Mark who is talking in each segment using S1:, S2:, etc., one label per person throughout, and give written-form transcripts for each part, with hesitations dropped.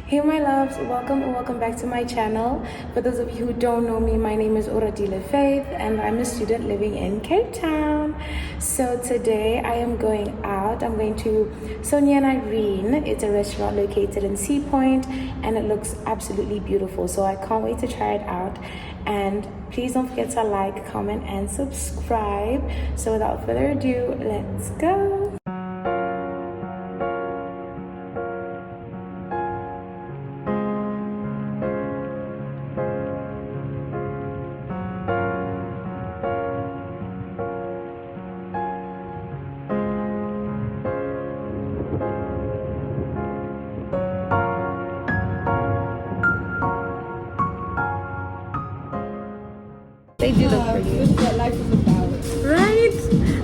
S1: Hey my loves, welcome or welcome back to my channel. For those of you who don't know me, my name is Faith and I'm a student living in Cape Town. So today I am going out. I'm going to Sonia and Irene. It's a restaurant located in Sea Point and it looks absolutely beautiful. So I can't wait to try it out. And please don't forget to like, comment and subscribe. So without further ado, let's go. They do look pretty.
S2: This is what life is about.
S1: Right?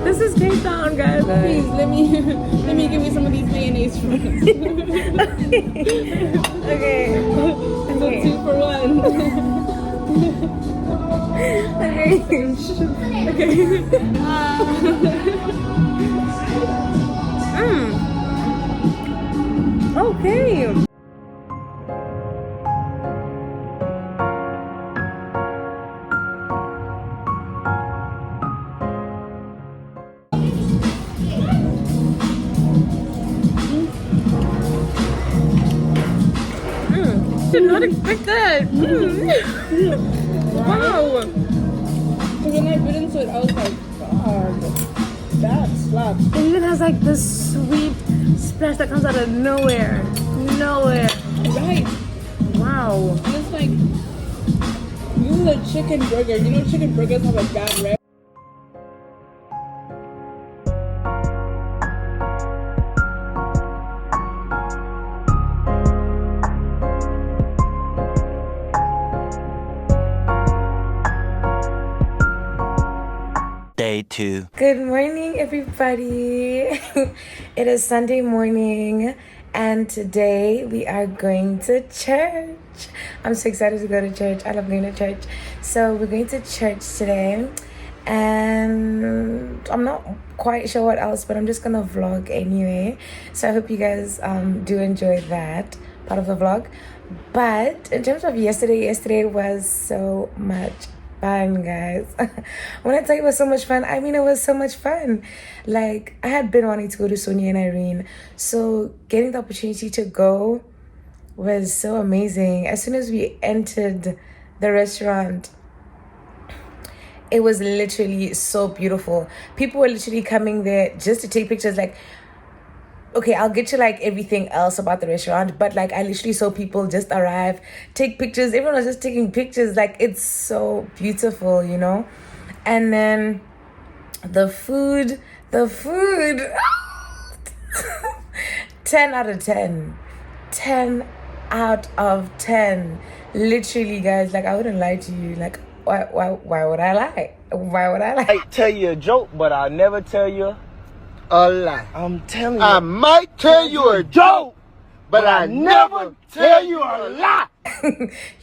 S1: This is Cape Town, guys.
S2: Please let me give you some of these mayonnaise fruits.
S1: Okay.
S2: So 2 for 1.
S1: Okay. Okay. Did not expect that. Wow.
S2: So when I bit into it, I was like, God, that slaps.
S1: It even has like this sweet splash that comes out of nowhere. Nowhere.
S2: Right.
S1: Wow.
S2: And it's like, this is a chicken burger. You know chicken burgers have a bad rep.
S3: Day 2.
S1: Good morning, everybody. It is Sunday morning, and today we are going to church. I'm so excited to go to church. I love going to church. So we're going to church today, and I'm not quite sure what else, but I'm just gonna vlog anyway. So I hope you guys do enjoy that part of the vlog. But in terms of yesterday was so much fun, guys. When I tell you it was so much fun, I mean it was so much fun. Like, I had been wanting to go to Sonia and Irene, so getting the opportunity to go was so amazing. As soon as we entered the restaurant, it was literally so beautiful. People were literally coming there just to take pictures. Like, okay, I'll get to like everything else about the restaurant, but like I literally saw people just arrive, take pictures. Everyone was just taking pictures. Like, it's so beautiful, you know? And then the food 10 out of 10. 10 out of 10. Literally, guys, like I wouldn't lie to you. Like, why would I lie? Why would I lie?
S4: I tell you a joke, but I'll never tell you
S5: a lie.
S4: I'm telling you.
S5: I might tell you a joke, but I never tell you a lie.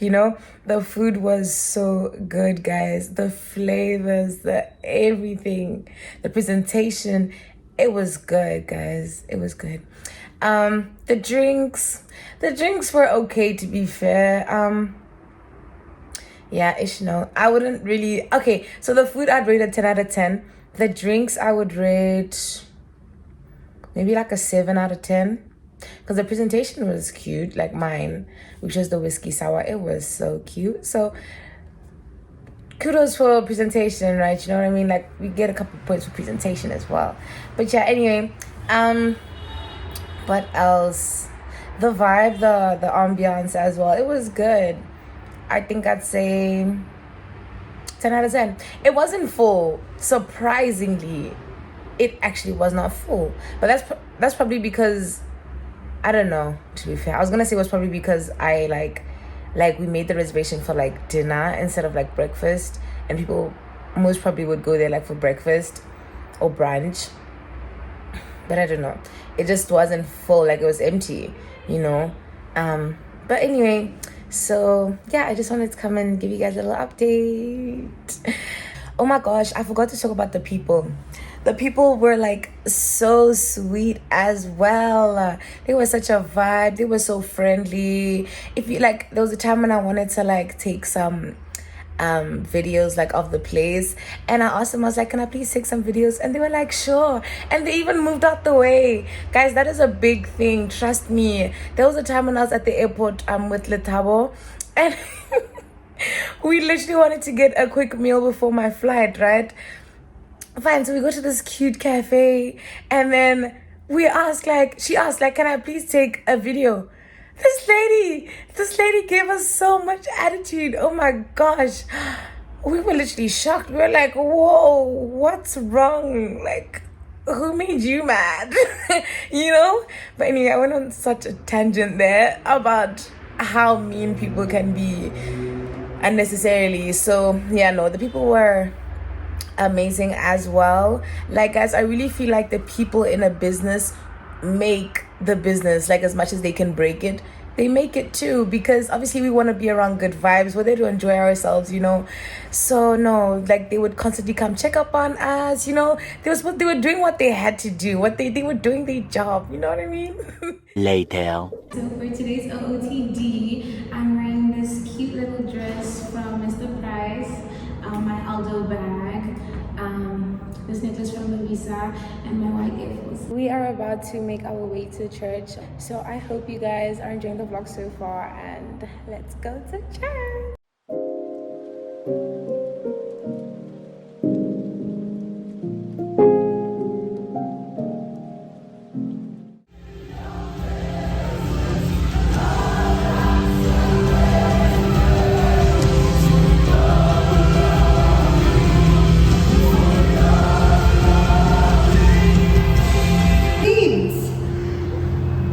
S1: You know, the food was so good, guys. The flavors, the everything, the presentation, it was good, guys. It was good. The drinks were okay, to be fair. Yeah, Ishno. I wouldn't really. Okay, so the food I'd rate a 10 out of 10. The drinks I would rate maybe like a 7 out of 10, because the presentation was cute, like mine, which was the whiskey sour. It was so cute. So kudos for presentation, right? You know what I mean? Like, we get a couple points for presentation as well. But yeah, anyway, what else? The vibe, the ambiance as well, it was good. I think I'd say 10 out of 10. It wasn't full. Surprisingly, it actually was not full. But that's probably because, I don't know, to be fair. I was gonna say it was probably because I like we made the reservation for like dinner instead of like breakfast, and people most probably would go there like for breakfast or brunch. But I don't know. It just wasn't full, like it was empty, you know. But anyway, so yeah, I just wanted to come and give you guys a little update. Oh my gosh, I forgot to talk about the people. the people were like so sweet as well. They were such a vibe. They were so friendly. If you like, there was a time when I wanted to like take some videos like of the place, and I asked them, I was like, can I please take some videos? And they were like, sure. And they even moved out the way. Guys, that is a big thing, trust me. There was a time when I was at the airport with Letabo, and we literally wanted to get a quick meal before my flight, right? Fine, so we go to this cute cafe, and then she asked like, can I please take a video? This lady gave us so much attitude. Oh my gosh. We were literally shocked. We were like, whoa, what's wrong? Like, who made you mad? You know? But anyway, I went on such a tangent there about how mean people can be unnecessarily. So yeah, no, the people were amazing as well. Like, guys, I really feel like the people in a business make the business, like, as much as they can break it, they make it too, because obviously we want to be around good vibes. We're there to enjoy ourselves, you know. So no, like, they would constantly come check up on us, you know. They were doing what they had to do, they were doing their job, you know what I mean?
S3: Later.
S6: So for today's OOTD, I'm wearing this cute little dress from Mr. Price, my Aldo bag, this necklace from Lovisa, and my white Air Force. We are about to make our way to church, so I hope you guys are enjoying the vlog so far, and let's go to church.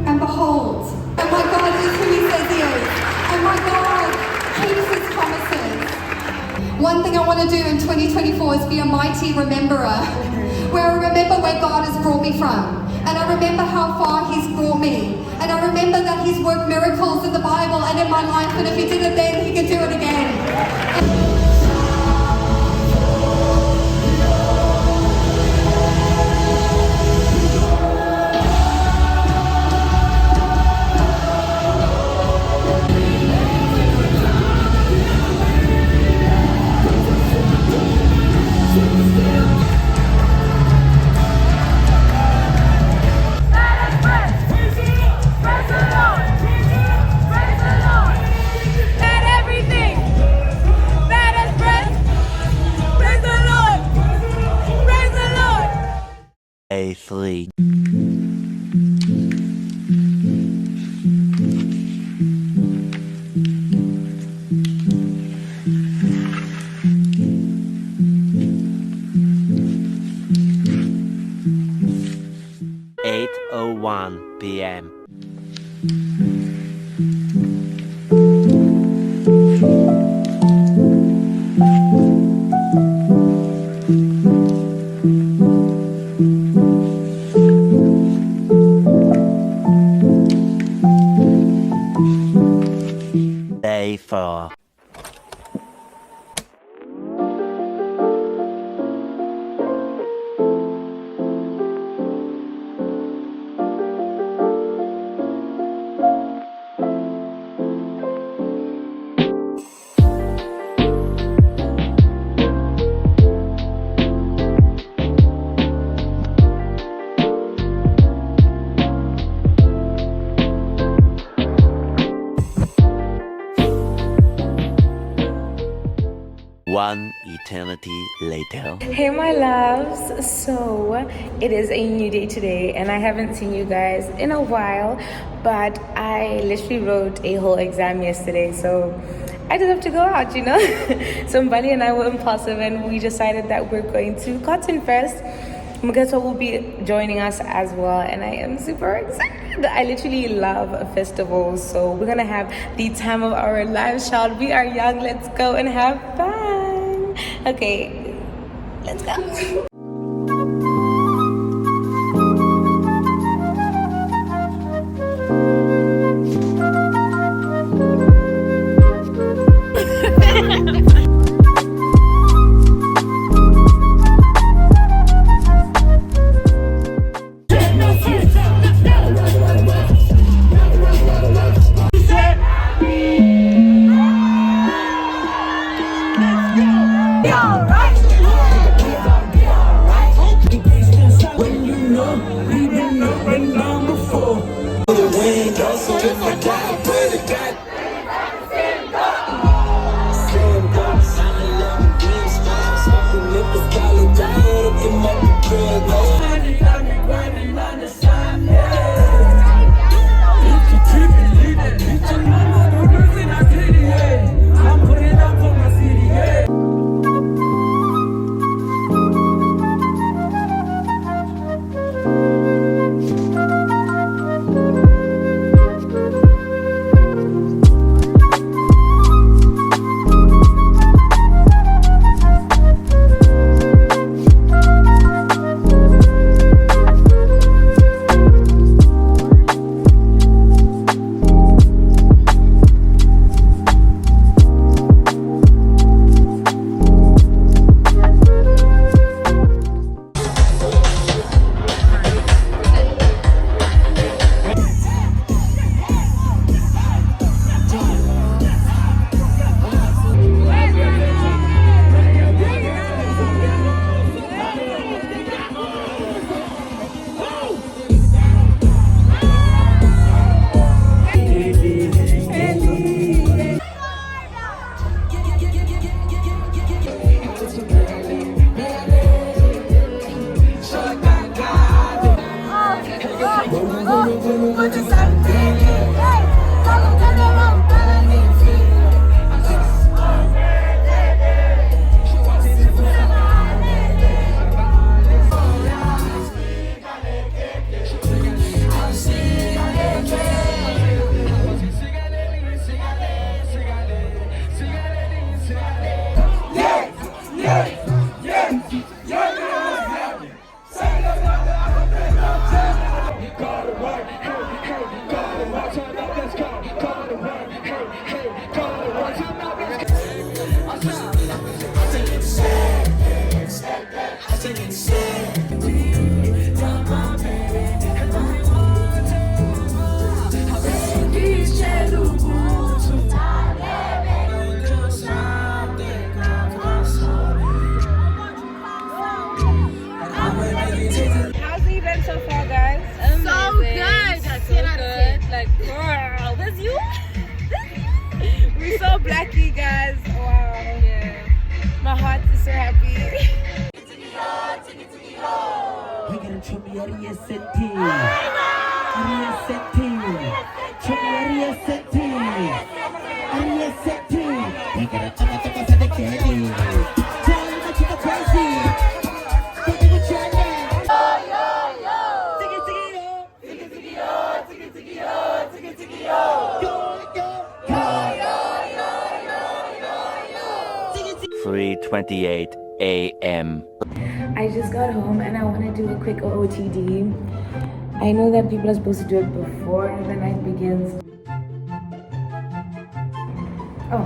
S7: And behold, and my God is who he says he is, and my God keeps his promises. One thing I want to do in 2024 is be a mighty rememberer, where I remember where God has brought me from, and I remember how far he's brought me, and I remember that he's worked miracles in the Bible and in my life, and if he did it then, he can do it again.
S3: 3. PM. Day 4. One eternity later.
S1: Hey my loves, so it is a new day today and I haven't seen you guys in a while, but I literally wrote a whole exam yesterday, so I just have to go out, you know. So Mbali and I were impulsive and we decided that we're going to Cotton Fest. Mugato will be joining us as well and I am super excited. I literally love festivals, so we're gonna have the time of our lives, child. We are young, let's go and have fun. Okay, let's go. Blackie, guys. Wow. Yeah. My heart is so happy.
S3: Three 28 a.m.
S1: I just got home and I want to do a quick OOTD. I know that people are supposed to do it before the night begins. Oh,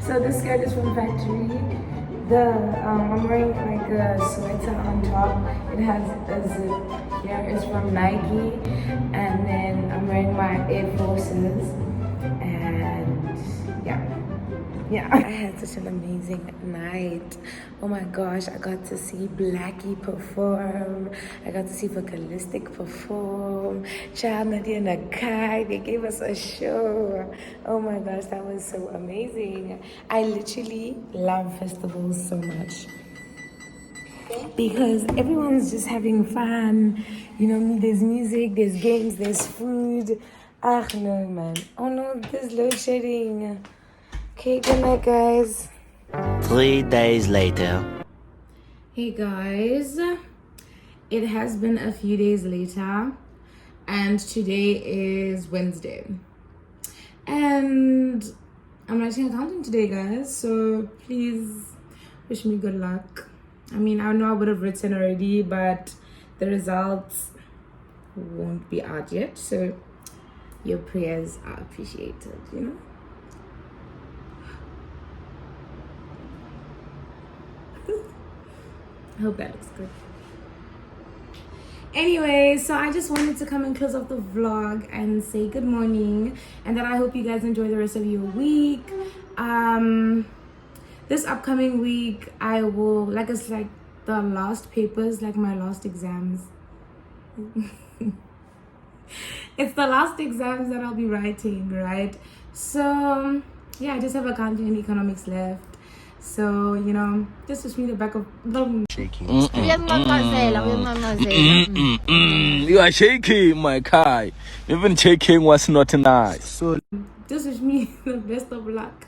S1: so this skirt is from Factory. I'm wearing like a sweater on top. It has a zip here. It's from Nike, and then I'm wearing my Air Forces, and yeah, I had such an amazing night. Oh my gosh, I got to see Blackie perform. I got to see Vocalistic perform. Child Nadia and a guy, they gave us a show. Oh my gosh, that was so amazing. I literally love festivals so much because everyone's just having fun. You know, there's music, there's games, there's food. Ah, no, man. Oh no, there's load shedding. Okay, good night, guys.
S3: 3 days later.
S1: Hey guys, it has been a few days later, and today is Wednesday, and I'm writing accounting today, guys, so please wish me good luck. I mean, I know I would have written already, but the results won't be out yet, so your prayers are appreciated, you know. I hope that looks good. Anyway, so I just wanted to come and close off the vlog and say good morning, and that I hope you guys enjoy the rest of your week. This upcoming week I will, like, it's like the last papers, like my last exams. It's the last exams that I'll be writing, right? So yeah, I just have accounting and economics left. So, you know, this was me the back of the
S5: Shaking.
S4: You are shaking, my guy. Even shaking was not nice. So
S1: just wish me the best of luck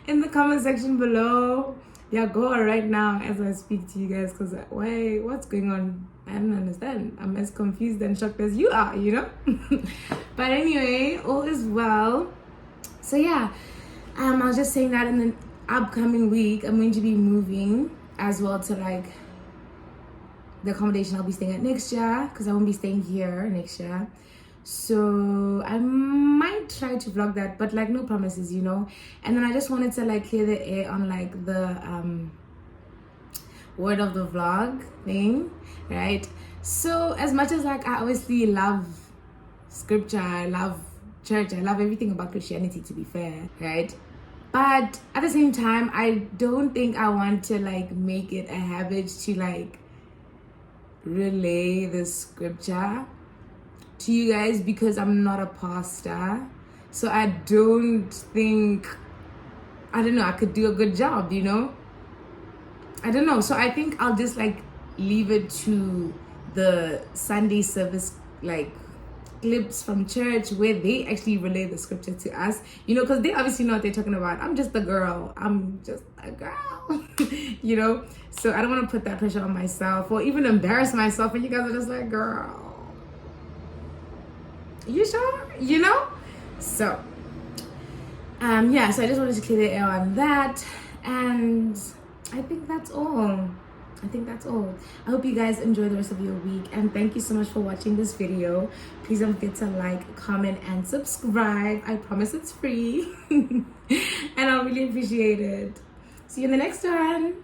S1: in the comment section below. Yeah, go right now as I speak to you guys, because wait, what's going on? I don't understand. I'm as confused and shocked as you are, you know. But anyway, all is well. So yeah, I was just saying that in the upcoming week I'm going to be moving as well to like the accommodation I'll be staying at next year, because I won't be staying here next year. So I might try to vlog that, but like no promises, you know. And then I just wanted to like clear the air on like the word of the vlog thing, right? So as much as like I obviously love scripture, I love church, I love everything about Christianity, to be fair, right? But at the same time, I don't think I want to like make it a habit to like relay the scripture to you guys, because I'm not a pastor. So I don't think, I don't know, I could do a good job, you know? I don't know. So I think I'll just like leave it to the Sunday service like clips from church where they actually relay the scripture to us, you know, because they obviously know what they're talking about. I'm just a girl, you know. So I don't want to put that pressure on myself or even embarrass myself, and you guys are just like, girl, you sure, you know? So yeah, so I just wanted to clear the air on that, and I think that's all. I hope you guys enjoy the rest of your week, and thank you so much for watching this video. Please don't forget to like, comment, and subscribe. I promise it's free. And I'll really appreciate it. See you in the next one.